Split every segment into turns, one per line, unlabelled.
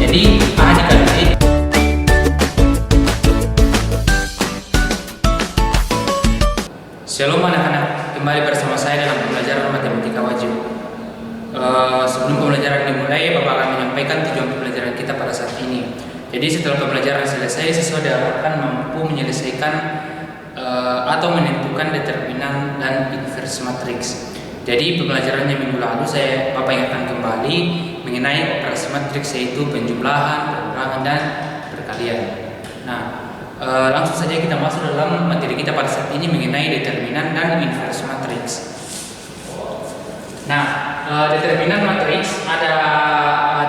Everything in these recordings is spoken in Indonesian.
Jadi A dikali D. Shalom anak-anak, kembali bersama saya dalam pembelajaran matematika wajib. Sebelum pembelajaran dimulai, Bapak akan menyampaikan tujuan pembelajaran kita pada saat ini. Jadi setelah pembelajaran selesai, siswa akan mampu menyelesaikan atau menentukan determinan dan inverse matriks. Jadi pembelajarannya minggu lalu Bapak ingatkan kembali mengenai operasi matriks, yaitu penjumlahan, pengurangan, dan perkalian. Nah, langsung saja kita masuk dalam materi kita pada saat ini mengenai determinan dan inverse matriks. Nah, determinan matriks ada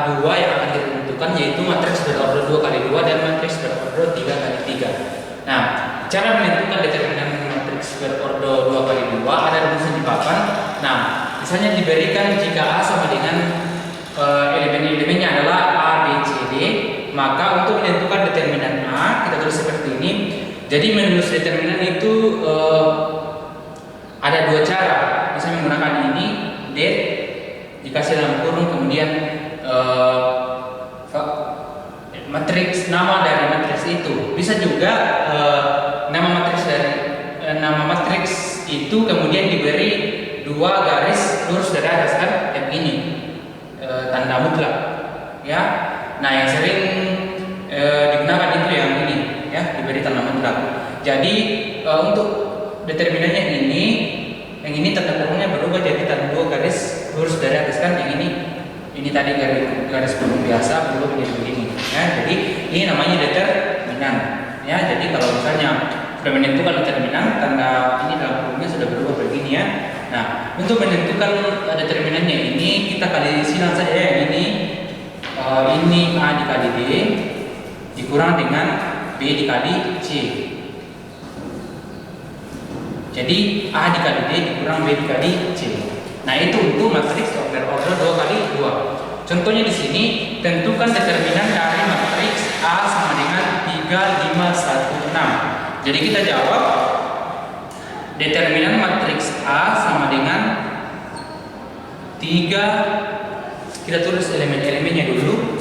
dua yang akan ditentukan, yaitu matriks berorder 2 kali 2 dan matriks berorder 3 kali 3. Nah, cara menentukan determinan matriks berorder 2 kali 2 ada rumusnya di papan. Nah, misalnya diberikan jika A sama dengan elemen-elemennya adalah A, B, C, D, maka untuk menentukan determinan A kita tulis seperti ini. Jadi menulis determinan itu ada dua cara. Bisa menggunakan ini det dikasih dalam kurung, kemudian matriks, nama dari matriks itu. Bisa juga nama matriks itu kemudian diberi dua garis lurus dari atas, kan, yang ini tanda mutlak, ya. Nah, yang sering digunakan itu yang ini, ya, diberi tanda mutlak. Jadi untuk determinannya ini, yang ini tanda kurungnya berubah jadi tanda dua garis lurus dari atas, kan, yang ini tadi garis kurung biasa berubah menjadi begini, ya. Jadi ini namanya determinan, ya. Jadi kalau misalnya sudah menentukan determinan, tanda ini dalam kurungnya sudah berubah begini, ya. Nah, untuk menentukan determinannya ini kita kali silang saja yang ini A dikali D dikurang dengan B dikali C. Jadi A dikali D dikurang B dikali C. Nah, itu untuk matriks berorder 2 kali 2. Contohnya di sini, tentukan determinan dari matriks A sama dengan 3, 5, 1, 6. Jadi kita jawab determinan matriks A sama dengan 3. Kita tulis elemen-elemennya dulu.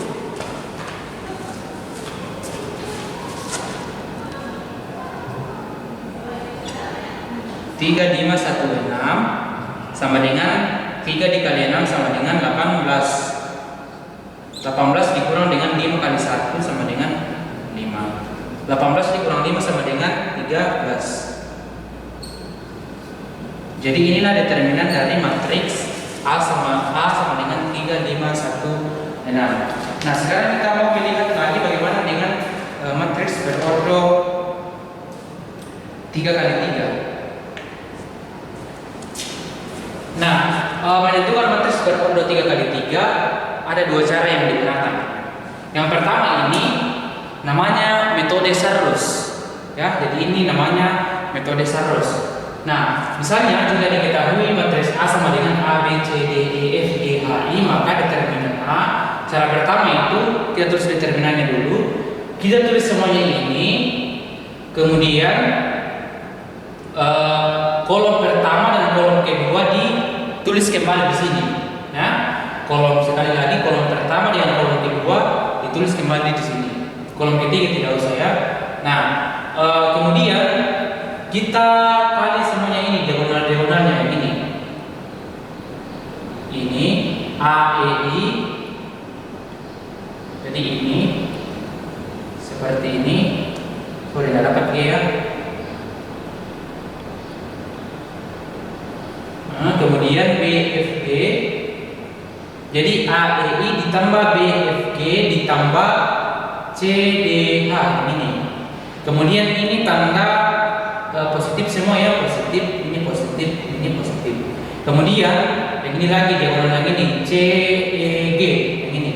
Tiga, 5, 1, 6 sama dengan 3 dikali 6 sama dengan 18. 18 dikurang dengan 5 kali 1 sama dengan 5. 18 dikurang 5 sama dengan 13. Jadi inilah determinan dari matriks A sama dengan 3, 5, 1, 6. Nah, sekarang kita mau melihat lagi bagaimana dengan matriks berorder 3 kali 3. Nah, menentukan matriks berorder 3 kali 3 ada dua cara yang digunakan. Yang pertama ini namanya metode Sarrus, ya. Jadi ini namanya metode Sarrus. Nah, misalnya jika diketahui matriks A sama dengan A, B, C, D, E, F, G, H, I, maka determinan A, cara pertama itu kita tulis determinannya dulu. Kita tulis semuanya ini, kemudian kolom pertama dan kolom kedua ditulis kembali di sini. Nah, sekali lagi kolom pertama dan kolom kedua ditulis kembali di sini. Kolom ketiga tidak usah, ya. Nah, kemudian kita kali semuanya ini diagonal-diagonalnya yang ini. Ini A, E, I. Jadi ini seperti ini. Sorry, tidak dapat G, ya. Nah, kemudian B, F, G. Jadi A, E, I ditambah B, F, G ditambah C, D, H ini. Kemudian ini tanda positif semua, ya, positif, ini positif, ini positif. Kemudian yang ini lagi diagonal yang ini C, E, G, yang ini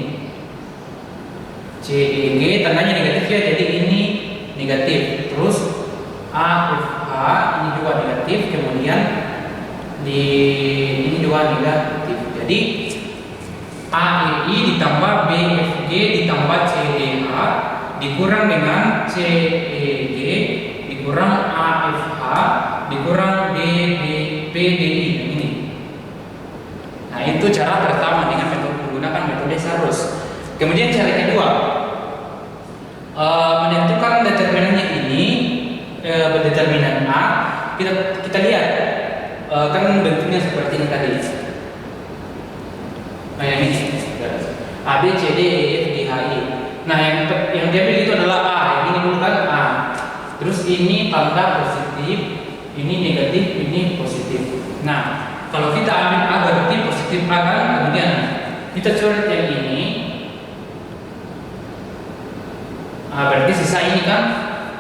C, E, G tandanya negatif, ya. Jadi ini negatif. Terus A, F, H ini juga negatif. Kemudian ini juga negatif. Jadi A, E, I ditambah B, F, G ditambah C, D, H dikurang dengan C, E, G dikurang A, F, H dikurang D, B, D, I ini. Nah, itu cara pertama dengan menggunakan metode Sarrus. Kemudian cara kedua, menentukan determinannya ini berdeterminan A. Kita lihat kan bentuknya seperti ini tadi. Nah yang ini A B C D E F G H I. Nah yang diambil itu adalah A. Yang ini dulu kan A. Terus ini tanda positif, ini negatif, ini positif. Nah kalau kita ambil A berarti positif A kan, kemudian kita coret yang ini. Berarti sisa ini kan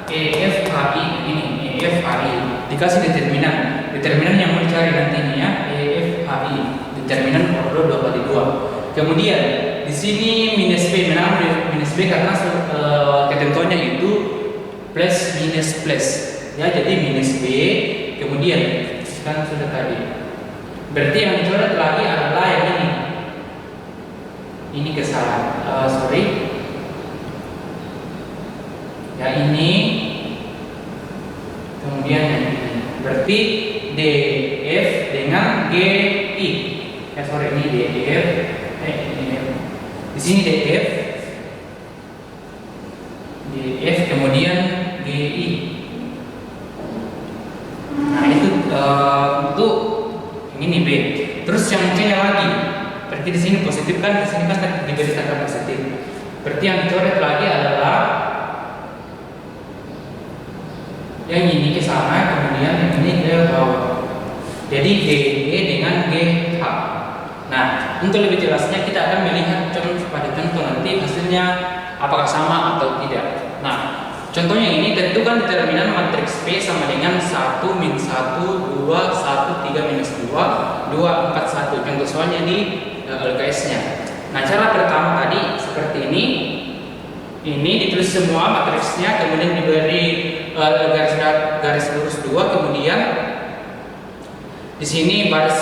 EFHI, ini EFHI dikasih determinan yang mau dicari nantinya ya, EFHI determinan ordo 2 kali 2. Kemudian di sini minus B, menang minus B karena ketentuannya itu plus minus plus ya, jadi minus B. Kemudian kan sudah tadi, berarti yang dicoret lagi adalah yang ini kesalahan, ya ini, kemudian yang ini berarti DF dengan GI. Ini DF, ini di sini DF kemudian GI. Nah itu untuk ini B. Terus yang C-nya lagi, berarti di sini positif kan, di sini kan diberi tanda positif. Berarti yang dicoret lagi adalah yang ini ke sana, kemudian yang ini ke bawah. Jadi GE dengan GH. Nah, untuk lebih jelasnya kita akan melihat pada contoh nanti hasilnya apakah sama atau tidak. Nah, contohnya ini tentukan determinan matriks P sama dengan 1 min 1 2 1 3 minus 2 2 4 1. Contoh soalnya di LKS-nya. Nah, cara pertama tadi seperti ini. Ini ditulis semua matriksnya, kemudian diberi garis lurus 2, kemudian di sini baris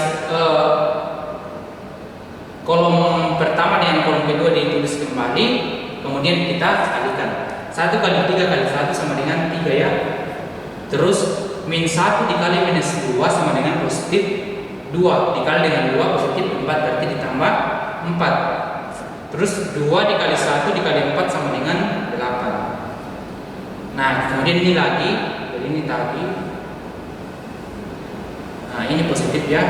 kolom pertama dengan kolom kedua ditulis kembali, kemudian kita kalikan 1 kali 3 kali 1 sama dengan 3 ya. Terus min 1 dikali minus 2 sama dengan positif 2 dikali dengan 2 positif 4, berarti ditambah 4. Terus 2 dikali 1 dikali 4 sama dengan 8. Nah kemudian ini lagi, jadi ini tadi. Nah ini positif ya,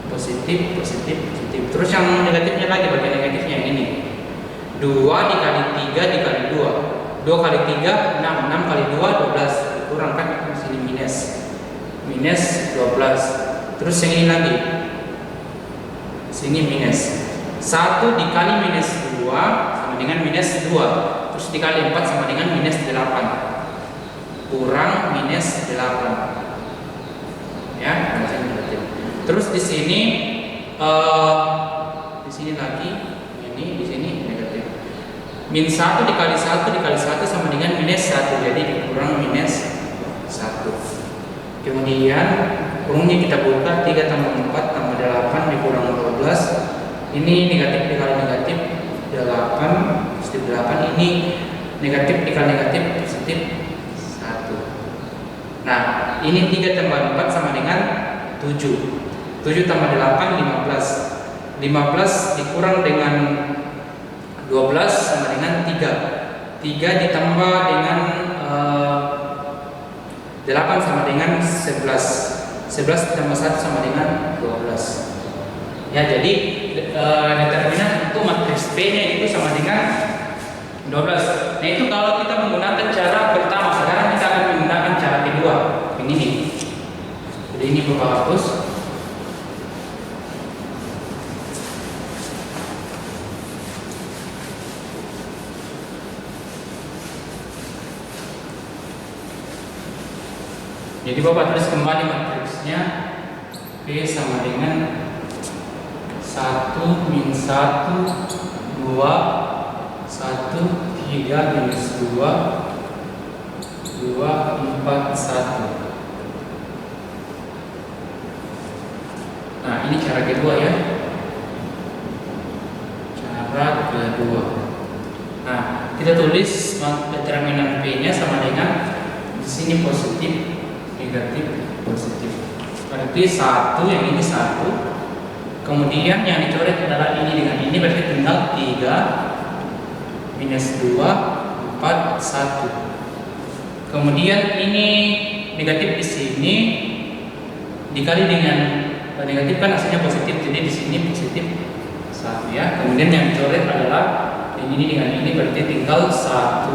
positif. Terus yang negatifnya lagi, bagian negatifnya yang ini 2 dikali 3 dikali 2 2 kali 3 6 6 kali 2 12, kurangkan di sini minus 12. Terus yang ini lagi, sini minus 1 dikali minus 2 sama dengan minus 2, terus dikali 4 sama dengan minus 8, kurang minus 8 ya. Terus di sini lagi ini, di sini negatif. Min 1 dikali 1 dikali 1 sama dengan minus 1, jadi kurang minus 1. Kemudian kurungnya kita buka, 3 tambah 4 tambah 8 dikurang 12. Ini negatif dikali negatif 8 positif 8, ini negatif dikali negatif positif 1. Nah ini 3 tambah 4 sama dengan 7 tambah 8 15 dikurang dengan 12 sama dengan 3 ditambah dengan 8 sama dengan 11 ditambah 1 sama dengan 12 ya. Jadi determinan untuk matriks P-nya itu sama dengan 12. Nah itu kalau kita menggunakan cara pertama. Sekarang kita akan menggunakan cara kedua, ini. Jadi ini Bapak hapus. Jadi Bapak tulis kembali matriksnya, P sama dengan 1 min 1 2 1 3 minus 2 2 4 1. Nah ini cara kedua ya, cara kedua. Nah kita tulis determinan P nya sama dengan di sini positif negatif positif, berarti 1 yang ini 1 Kemudian yang dicoret adalah ini dengan ini, berarti tinggal 3 minus 2 4 1. Kemudian ini negatif di sini dikali dengan negatif kan hasilnya positif, jadi di sini positif 1 ya. Kemudian yang dicoret adalah ini dengan ini, berarti tinggal 1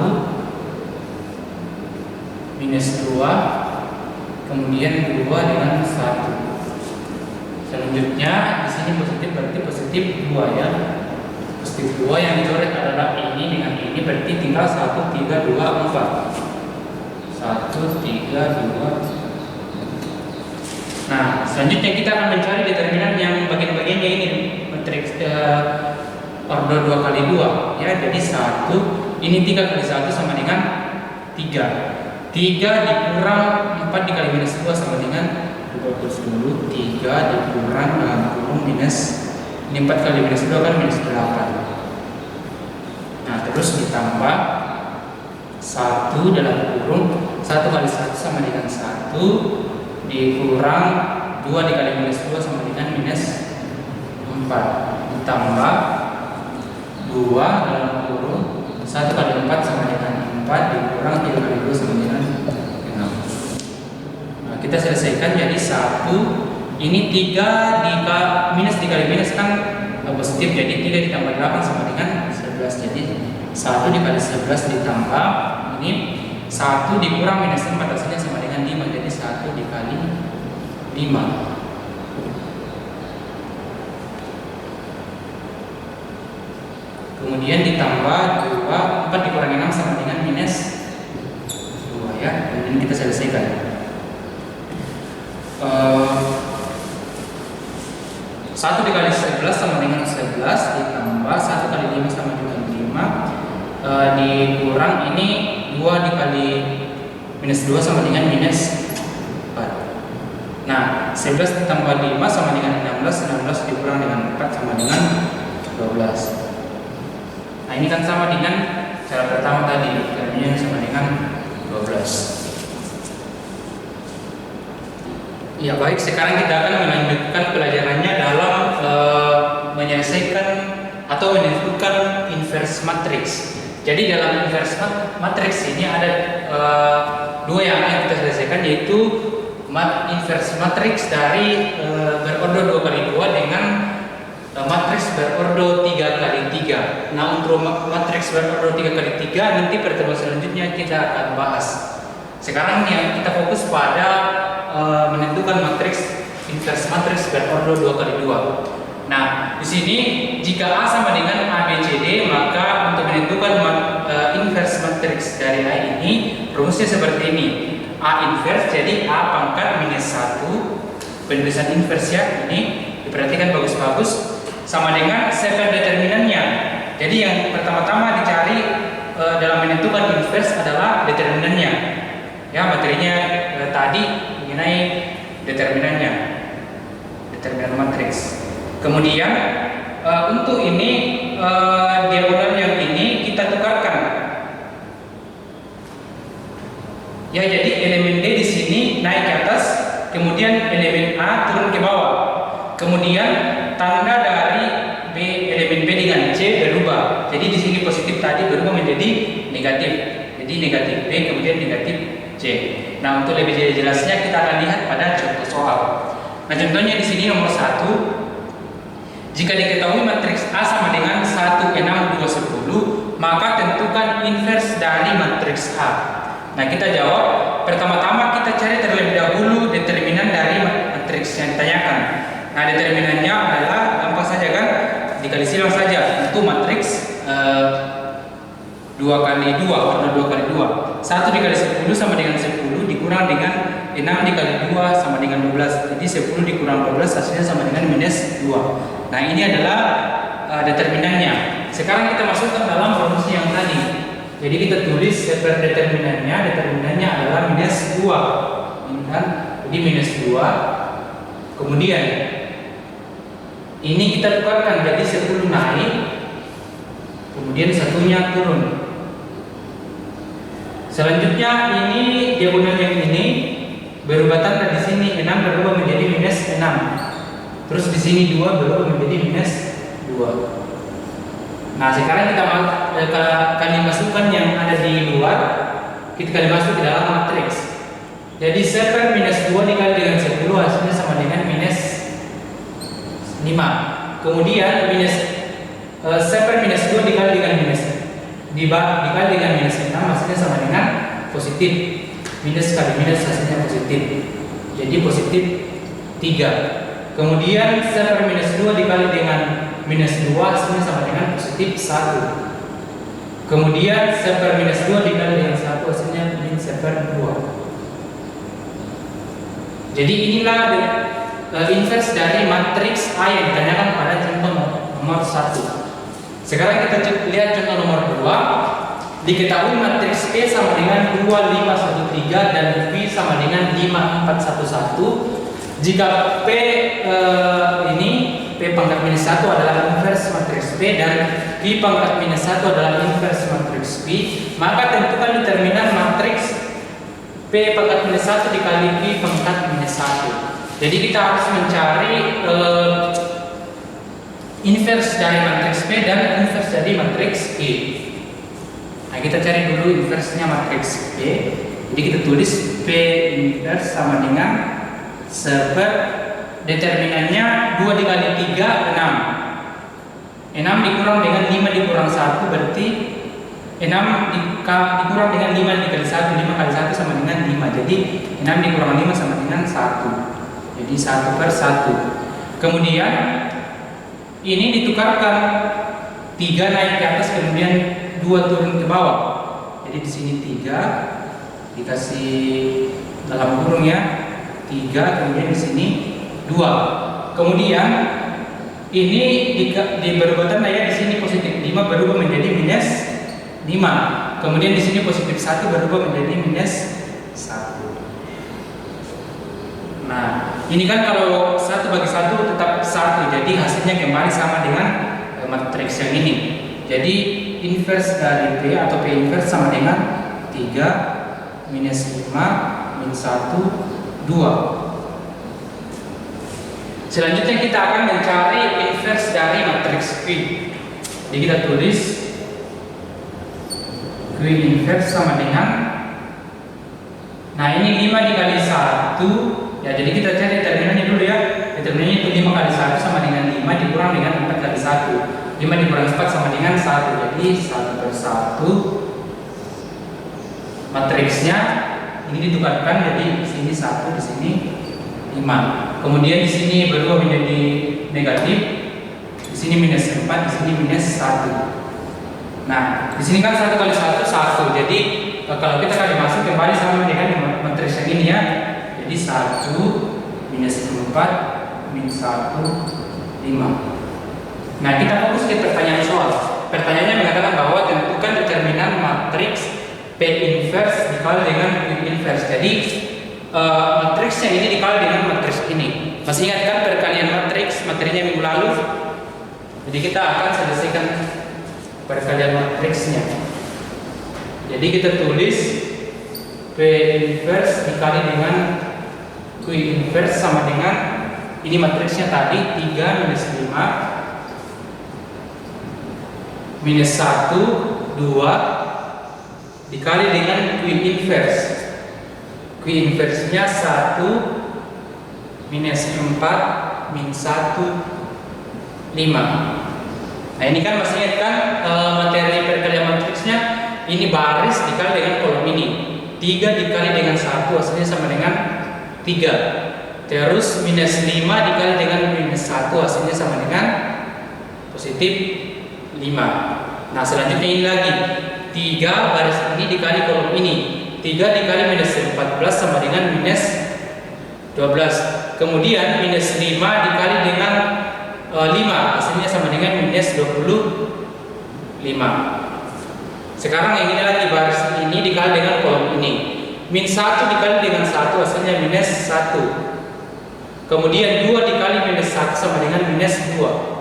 minus 2, kemudian 2 dengan 1. Selanjutnya di sini positif, berarti positif 2 ya. Positif 2 yang dicoret adalah ini dengan ini, berarti tinggal 1 3 2 4. 1 3 2. Nah, selanjutnya kita akan mencari determinan yang bagian-bagiannya ini, matriks order 2 kali 2 ya. Jadi 1 ini 3 kali 1 sama dengan 3. 3 dikurang 4 dikali minus 2 sama dengan 20. 3 dikurang dalam kurung minus, ini 4 kali minus 2 kan minus 8. Nah, terus ditambah 1 dalam kurung 1 kali 1 sama dengan 1 dikurang 2 dikali minus 2 sama dengan minus 4, ditambah 2 dalam kurung 1 kali 4 sama dengan 4 dikurang 3 kali 2 sama dengan 6. Kita selesaikan jadi 1 ini 3 minus dikali minus kan positif, jadi 3 ditambah 8 sama dengan 11. Jadi 1 dikali 11 ditambah ini 1 dikurang minus 4 hasilnya sama dengan 5, jadi 1 dikali 5. Kemudian ditambah 2, 4 dikurangi 6 sama dengan minus 2 ya. Kemudian kita selesaikan. 1 dikali 11 sama dengan 11 ditambah 1 kali 5 sama dengan 5 dikurang ini 2 dikali minus 2 sama dengan minus 4. Nah, 11 ditambah 5 sama dengan 16, 16 dikurang dengan 4 sama dengan 12. Nah, ini kan sama dengan cara pertama tadi, termnya sama dengan 12. Ya baik, sekarang kita akan melanjutkan pelajarannya dalam menyelesaikan atau menentukan inverse matrix. Jadi dalam inverse matrix ini ada dua yang akan kita selesaikan, yaitu inverse matrix dari berordo 2 kali 2 dengan matriks berordo 3 kali 3. Nah, untuk matriks berordo 3 kali 3 nanti pertemuan selanjutnya kita akan bahas. Sekarang yang kita fokus pada menentukan matriks inverse matriks berordo 2 kali 2. Nah, di sini jika A sama dengan A, B, C, D, maka untuk menentukan inverse matriks dari A ini rumusnya seperti ini. A inverse jadi A pangkat minus 1, penulisan inverse ya, ini diperhatikan bagus-bagus, sama dengan seper determinannya. Jadi yang pertama-tama dicari dalam menentukan inverse adalah determinannya. Ya, materinya tadi mengenai determinannya, determinan matriks. Kemudian untuk ini diagonal yang ini kita tukarkan. Ya, jadi elemen D di sini naik ke atas, kemudian elemen A turun ke bawah. Kemudian tanda dari B, elemen B dengan C berubah. Jadi di sini positif tadi berubah menjadi negatif. Jadi negatif B kemudian negatif C. Nah, untuk lebih jelasnya kita akan lihat pada contoh soal. Nah, contohnya di sini nomor 1. Jika diketahui matriks A sama dengan 1, 6, 2, 10, maka tentukan inverse dari matriks A. Nah, kita jawab. Pertama-tama kita cari terlebih dahulu determinan dari matriks yang ditanyakan. Nah, determinannya adalah gampang saja kan? Dikali silang saja. Itu matriks 2 kali 2 atau 2 kali 2. 1 dikali 10 sama dengan 10 dikurang dengan 6 dikali 2 sama dengan 12. Jadi 10 dikurang 12 hasilnya sama dengan minus 2. Nah, ini adalah determinannya. Sekarang kita masukkan dalam rumus yang tadi. Jadi kita tulis seper determinannya. Determinannya adalah minus 2. Ini kan? Jadi minus 2. Kemudian ini kita tukarkan, jadi 10 naik, kemudian satunya turun. Selanjutnya ini diagonal yang ini berubah tanda di sini, 6 berubah menjadi minus 6. Terus di sini 2 berubah menjadi minus 2. Nah, sekarang kita kali masukkan yang ada di luar, kita kali masuk ke dalam matriks. Jadi 7 minus 2 dikali dengan 10 hasilnya sama dengan minus 5. Kemudian minus 7 minus 2 dikali dengan minus dikali dengan minus 6 hasilnya sama dengan positif. Minus kali minus hasilnya positif. Jadi positif 3. Kemudian 7 minus 2 dikali dengan minus 2 hasilnya sama dengan positif 1. Kemudian 7 minus 2 dikali dengan 1 hasilnya min 7 2. Jadi inilah inverse dari matriks A yang ditanyakan pada contoh nomor 1. Sekarang kita lihat contoh nomor 2. Diketahui matriks P sama dengan 2 5 1 3 dan Q sama dengan 5 4 1 1. Jika P ini P pangkat minus 1 adalah inverse matriks P dan Q pangkat minus 1 adalah inverse matriks P, maka tentukan determinan matriks P pangkat minus 1 dikali Q pangkat minus 1. Jadi kita harus mencari inverse dari matriks P dan inverse dari matriks Q. Nah, kita cari dulu inverse-nya matriks P. Jadi kita tulis P inverse sama dengan determinannya 2 dikali 3 6. 6 dikurang dengan 5 dikurang 1 berarti 6 dikurang dengan 5 dikali 1, 5 kali 1 sama dengan 5. Jadi 6 dikurang 5 sama dengan 1. Jadi 1/1. Kemudian ini ditukarkan 3 naik ke atas kemudian 2 turun ke bawah. Jadi di sini 3 dikasih dalam kurung ya. 3 kemudian di sini 2. Kemudian ini berubah ya, di sini positif 5 berubah menjadi minus 5. Kemudian di sini positif 1 berubah menjadi minus 1. Nah, ini kan kalau 1 bagi 1 tetap 1. Jadi hasilnya kembali sama dengan matriks yang ini. Jadi inverse dari P atau P inverse sama dengan 3 minus 5 min 1 2. Selanjutnya kita akan mencari inverse dari matriks Q. Jadi kita tulis Q inverse sama dengan, nah ini 5 dikali 1 ya, jadi kita cari determinannya dulu ya. Determinannya itu 5 kali 1 sama dengan 5 dikurang dengan 4 kali 1. 5 dikurang 4 sama dengan 1. Jadi 1/1. Matriksnya ini ditukarkan jadi di sini 1, di sini 5. Kemudian di sini berubah menjadi negatif. Di sini minus 4, di sini minus 1. Nah, di sini kan 1 kali 1 1. Jadi kalau kita kali masuk kembali sama dengan matriks yang ini ya. Jadi 1 minus 4 min 1 5. Nah, kita fokus ke pertanyaan soal. Pertanyaannya mengatakan bahwa tentukan determinan matriks P inverse dikali dengan Q inverse. Jadi matriksnya ini dikali dengan matriks ini. Masih ingat kan perkalian matriks materinya minggu lalu? Jadi kita akan selesaikan perkalian matriksnya. Jadi kita tulis P inverse dikali dengan Q inverse sama dengan ini matriksnya tadi 3 minus 5 minus 1 2 dikali dengan Q inverse. Q inverse-nya 1 minus 4 min 1 5. Nah, ini kan masih ingat kan materi perkalian matriksnya ini baris dikali dengan kolom ini. 3 dikali dengan 1 hasilnya sama dengan 3. Terus minus 5 dikali dengan minus 1 hasilnya sama dengan positif 5. Nah, selanjutnya ini lagi 3 baris ini dikali kolom ini. 3 dikali minus 14 sama dengan minus 12. Kemudian minus 5 dikali dengan 5 hasilnya sama dengan minus 25. Sekarang yang ini lagi baris ini dikali dengan kolom ini. Min 1 dikali dengan 1 hasilnya minus 1. Kemudian 2 dikali minus 1 sama dengan minus 2.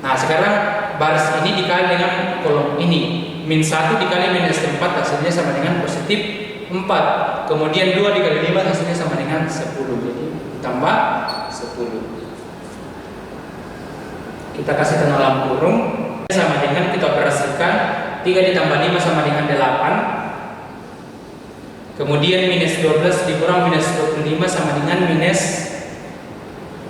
Nah, sekarang baris ini dikali dengan kolom ini. Min 1 dikali minus 4 hasilnya sama dengan positif 4. Kemudian 2 dikali 5 hasilnya sama dengan 10. Jadi tambah 10. Kita kasih tanda dalam kurung sama dengan kita operasikan 3 ditambah 5 sama dengan 8. Kemudian minus 12 dikurang minus 25 sama dengan minus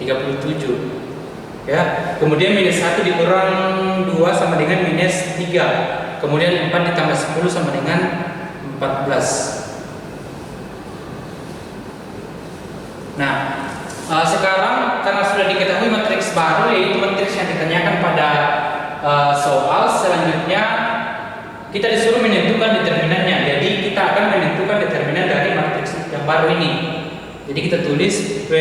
37. Ya. Kemudian minus 1 dikurang 2 sama dengan minus 3. Kemudian 4 ditambah 10 sama dengan 14. Nah, sekarang karena sudah diketahui matriks baru, yaitu matriks yang ditanyakan pada soal, selanjutnya kita disuruh menentukan determinannya. Jadi kita akan menentukan determinan dari matriks yang baru ini. Jadi kita tulis P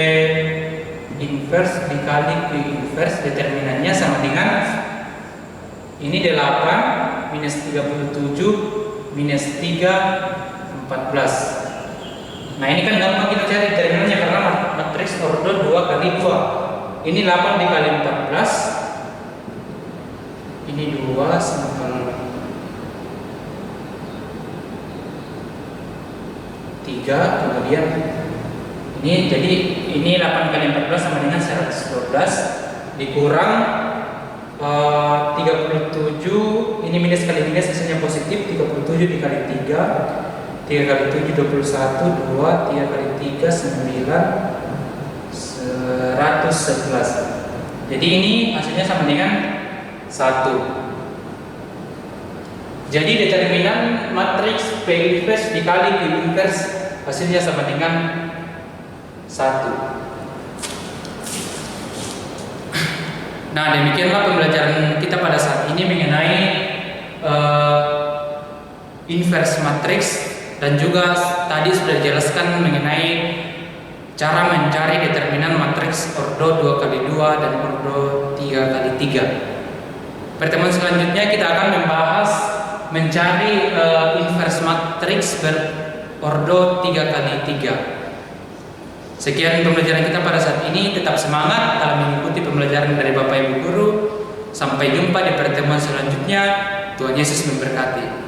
inverse dikali Q inverse, determinannya sama dengan ini 8 minus 37 minus 3 14. Nah ini kan gampang kita cari determinannya karena matriks ordo 2 kali 2. Ini 8 dikali 14. Ini 2 sama 3. Kemudian ini jadi ini 8 kali 14 sama dengan 112 dikurang 37. Ini minus kali minus hasilnya positif. 37 dikali 3, 3 kali 7 21, 2, 3 kali 3 9, 111. Jadi ini hasilnya sama dengan 1. Jadi determinan matriks P inverse dikali Q inverse hasilnya sama dengan 1. Nah, demikianlah pembelajaran kita pada saat ini mengenai inverse matriks. Dan juga tadi sudah dijelaskan mengenai cara mencari determinan matriks ordo 2 kali 2 dan ordo 3 kali 3. Pertemuan selanjutnya kita akan membahas mencari inverse matriks berordo 3 kali 3. Sekian pembelajaran kita pada saat ini. Tetap semangat dalam mengikuti pembelajaran dari Bapak Ibu Guru. Sampai jumpa di pertemuan selanjutnya. Tuhan Yesus memberkati.